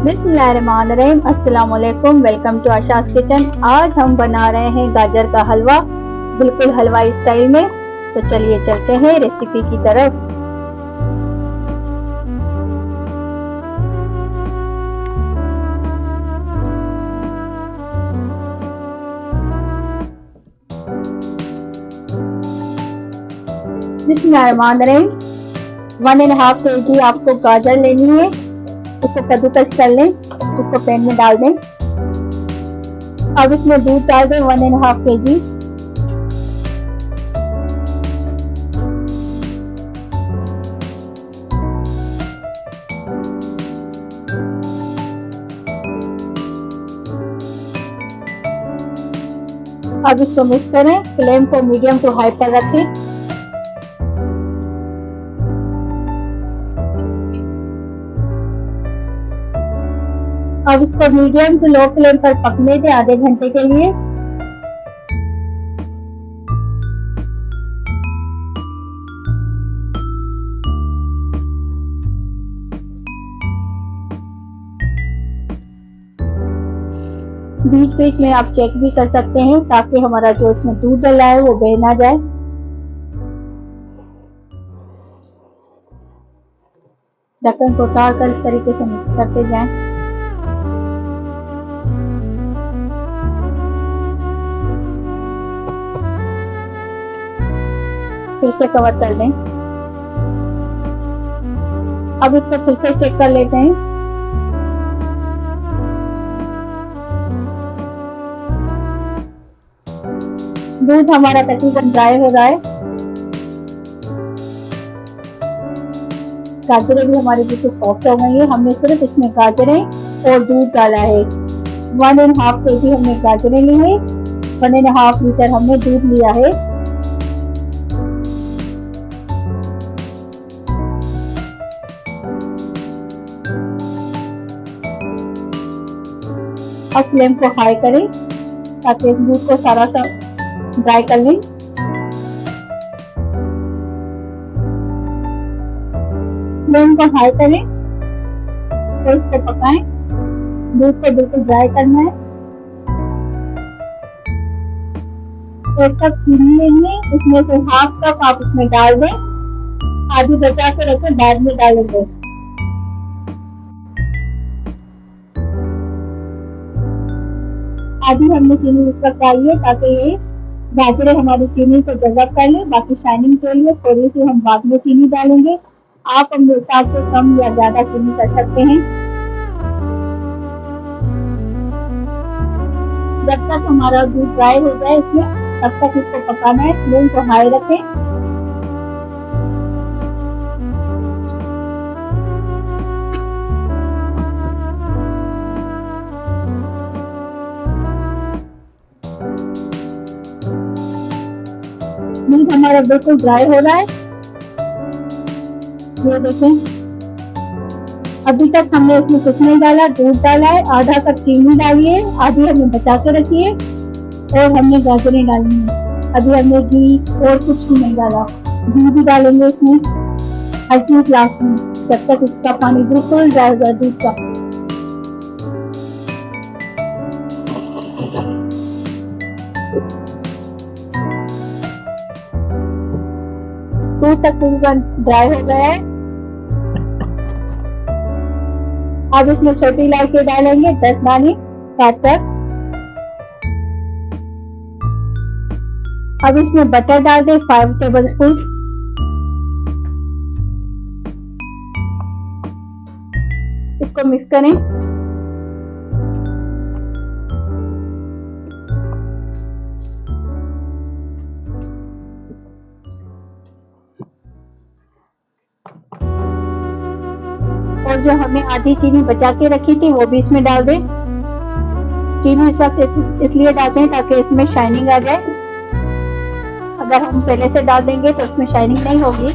बिस्मिल्लाहिर्रहमानिर्रहीम। अस्सलाम वालेकुम। Welcome to Asha's kitchen. आज हम बना रहे हैं गाजर का हलवा, बिल्कुल हलवाई स्टाइल में। तो चलिए चलते हैं रेसिपी की तरफ। बिस्मिल्लाहिर्रहमानिर्रहीम। 1.5 kg आपको गाजर लेनी है। उसको कद्दूकस कर लें, उसको पैन में डाल दें। अब इसमें दूध डाल दें 1.5 kg। अब इसको मिक्स करें। फ्लेम को मीडियम टू हाई पर रखें। अब इसको मीडियम टू लो फ्लेम पर पकने दें आधे घंटे के लिए। बीच बीच में आप चेक भी कर सकते हैं ताकि हमारा जो इसमें दूध डला है वो बह ना जाए। ढक्कन को उतार कर इस तरीके से मिक्स करते जाएं। फिर से कवर कर दें। अब इसको फिर से चेक कर लेते हैं। दूध हमारा तकरीबन ड्राई हो रहा है। गाजरें भी हमारी बिल्कुल सॉफ्ट हो गई है। हमने सिर्फ इसमें गाजरें और दूध डाला है। 1.5 kg हमने गाजरें ली है। 1.5 लीटर हमने दूध लिया है। अब फ्लेम को हाई करें ताकि इस दूध को सारा सा ड्राई कर लें। फ्लेम को हाई करें तो इसको पकाएं। दूध को बिल्कुल ड्राई करना है। 1 कप चीनी लेनी है। इसमें से ½ कप आप इसमें डाल दें। आधी बचा के रखें, बाद में डालेंगे। आधी हमने चीनी इस वक्त डाली है ताकि ये गाजरें हमारी चीनी को जज़ब कर ले। बाकी शाइनिंग के लिए थोड़ी सी हम बाद में चीनी डालेंगे। आप अपने हिसाब से कम या ज्यादा चीनी कर सकते हैं। जब तक हमारा दूध ड्राई हो जाए इसमें, तब तक इसको पकाना है। फ्लेम को हाई रखें। दूध हमारा बिल्कुल ड्राई हो रहा है। ये देखें, अभी तक हमने इसमें कुछ नहीं डाला। दूध डाला है, आधा कप चीनी डाली है, आधी हमने बचा के रखी है और हमने गाजरें डाली है। अभी हमने घी और कुछ भी नहीं डाला। घी भी डालेंगे इसमें, हर चीज लास्ट में, जब तक इसका पानी बिल्कुल ड्राई हो जाए दूध का। दूध तकरीबन ड्राई हो गया है। अब इसमें छोटी इलायची डालेंगे 10 दाने काट कर। अब इसमें बटर डाल दें 5 टेबलस्पून। इसको मिक्स करें। और जो हमने आधी चीनी बचा के रखी थी वो भी इसमें डाल दें। चीनी इस वक्त इसलिए डालते हैं ताकि इसमें शाइनिंग आ जाए। अगर हम पहले से डाल देंगे तो इसमें शाइनिंग नहीं होगी।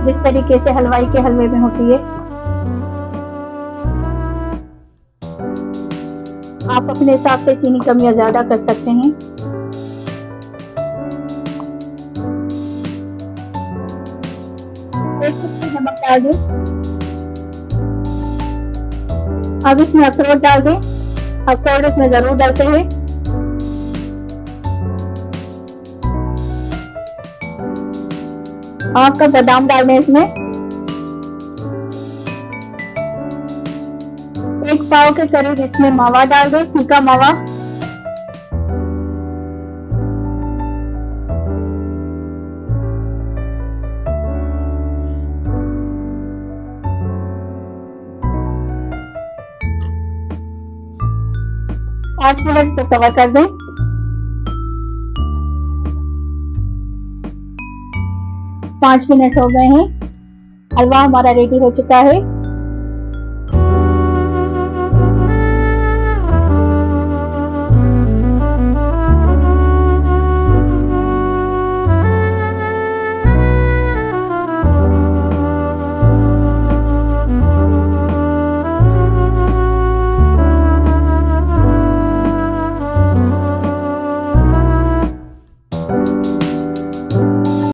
जिस तरीके से हलवाई के हलवे में होती है। आप अपने हिसाब से चीनी कम या ज्यादा कर सकते हैं। एक चुटकी नमक डाल दें। अब इसमें अखरोट डाल दें। अखरोट इसमें जरूर डालते हैं। आपका बादाम डाल दें इसमें। 1 पाव के करीब इसमें मावा डाल दें, फीका मावा। पाँच मिनट इसको कवर कर दें। 5 मिनट हो गए हैं। हलवा हमारा रेडी हो चुका है।